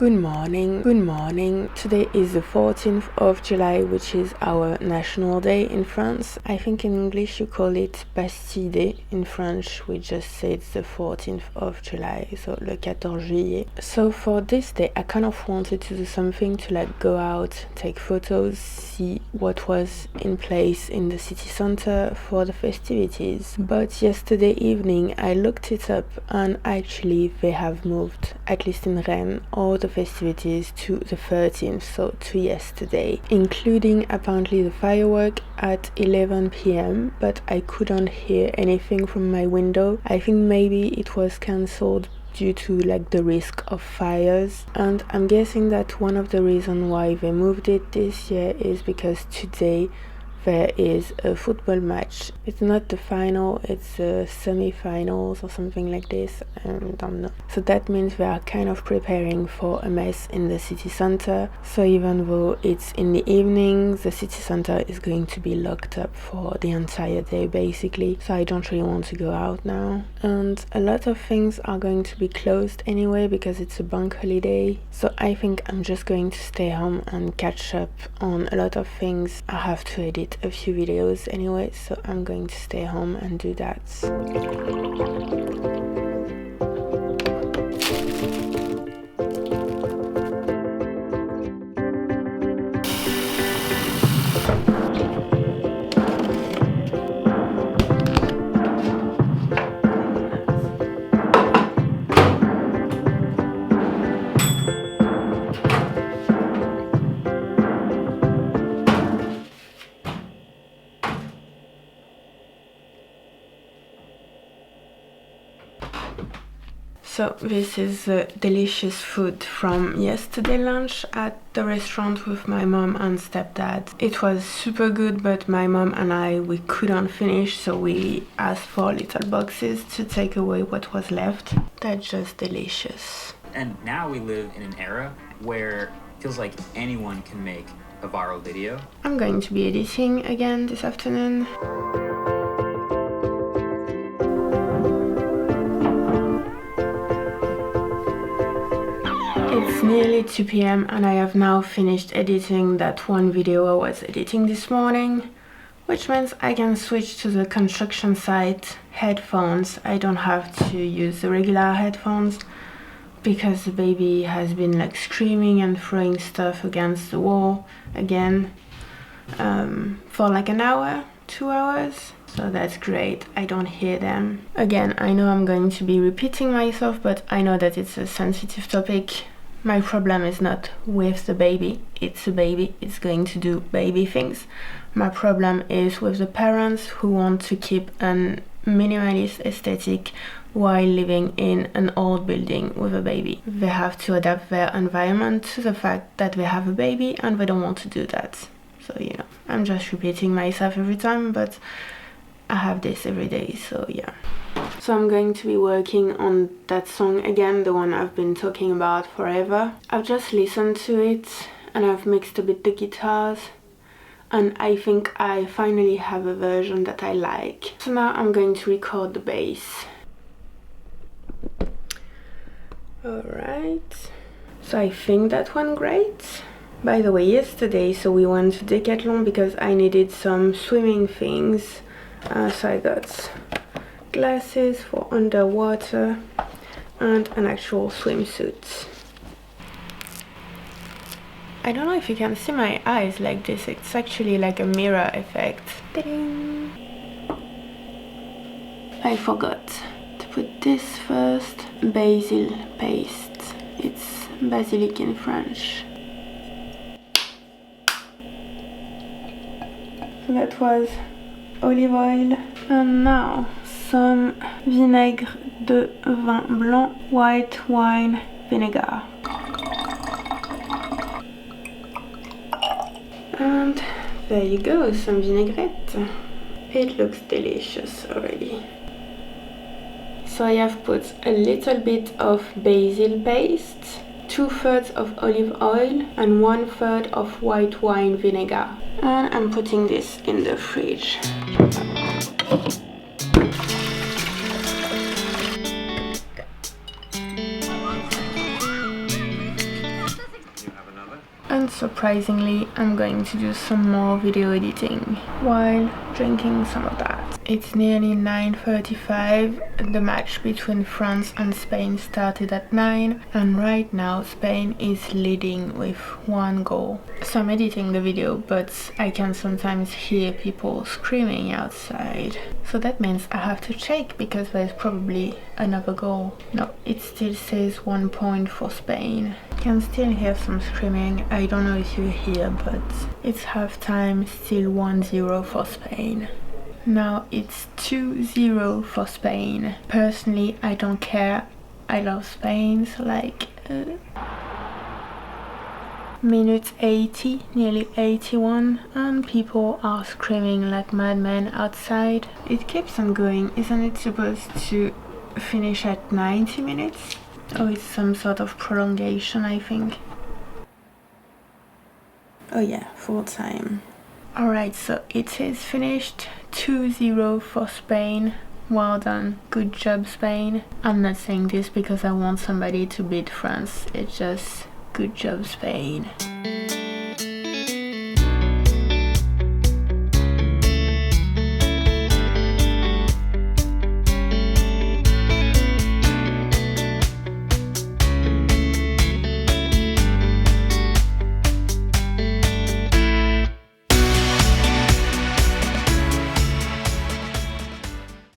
Good morning, good morning. Today is the 14th of July, which is our national day in France. I think in English you call it Bastille Day. In French we just say it's the 14th of July, so le 14 juillet. So for this day I kind of wanted to do something to go out, take photos, see what was in place in the city center for the festivities. But yesterday evening I looked it up and actually they have moved, at least in Rennes, all the festivities to the 13th, so to yesterday, including apparently the firework at 11 p.m. but I couldn't hear anything from my window. I think maybe it was cancelled due to the risk of fires, and I'm guessing that one of the reasons why they moved it this year is because today there is a football match. It's not the final, it's the semi-finals or something like this, I don't know. So that means they are kind of preparing for a mess in the city center. So even though it's in the evening, the city center is going to be locked up for the entire day basically. So I don't really want to go out now. And a lot of things are going to be closed anyway because it's a bank holiday. So I think I'm just going to stay home and catch up on a lot of things. I have to edit a few videos anyway, so I'm going to stay home and do that. So this is delicious food from yesterday lunch at the restaurant with my mom and stepdad. It was super good, but my mom and we couldn't finish, so we asked for little boxes to take away what was left. That's just delicious. And now we live in an era where it feels like anyone can make a viral video. I'm going to be editing again this afternoon. It's nearly 2 p.m. and I have now finished editing that one video I was editing this morning, which means I can switch to the construction site headphones. I don't have to use the regular headphones because the baby has been screaming and throwing stuff against the wall again for an hour, 2 hours. So that's great, I don't hear them. Again, I know I'm going to be repeating myself, but I know that it's a sensitive topic. My problem is not with the baby, it's a baby, it's going to do baby things. My problem is with the parents who want to keep a minimalist aesthetic while living in an old building with a baby. They have to adapt their environment to the fact that they have a baby and they don't want to do that. So, I'm just repeating myself every time, but I have this every day, so yeah. So I'm going to be working on that song again, the one I've been talking about forever. I've just listened to it and I've mixed a bit the guitars, and I think I finally have a version that I like. So now I'm going to record the bass. Alright, so I think that went great. By the way, yesterday, so we went to Decathlon because I needed some swimming things. So I got glasses for underwater and an actual swimsuit. I don't know if you can see my eyes like this, it's actually like a mirror effect. Ta-ding! I forgot to put this first, basil paste. It's basilic in French. So that was olive oil, and now some vinaigre de vin blanc, white wine vinegar, and there you go, some vinaigrette. It looks delicious already. So I have put a little bit of basil paste, 2/3 of olive oil and 1/3 of white wine vinegar, and I'm putting this in the fridge. Unsurprisingly, I'm going to do some more video editing while drinking some of that. It's nearly 9:35. The match between France and Spain started at 9, and right now Spain is leading with 1 goal. So I'm editing the video, but I can sometimes hear people screaming outside. So that means I have to check because there's probably another goal. No, it still says 1 point for Spain. Can still hear some screaming. I don't know if you hear, but it's halftime, still 1-0 for Spain. Now it's 2-0 for Spain. Personally, I don't care. I love Spain, so like... Minute 80, nearly 81, and people are screaming like madmen outside. It keeps on going. Isn't it supposed to finish at 90 minutes? Oh, it's some sort of prolongation, I think. Oh yeah, full time. Alright, so it is finished. 2-0 for Spain. Well done. Good job, Spain. I'm not saying this because I want somebody to beat France. It's just good job, Spain.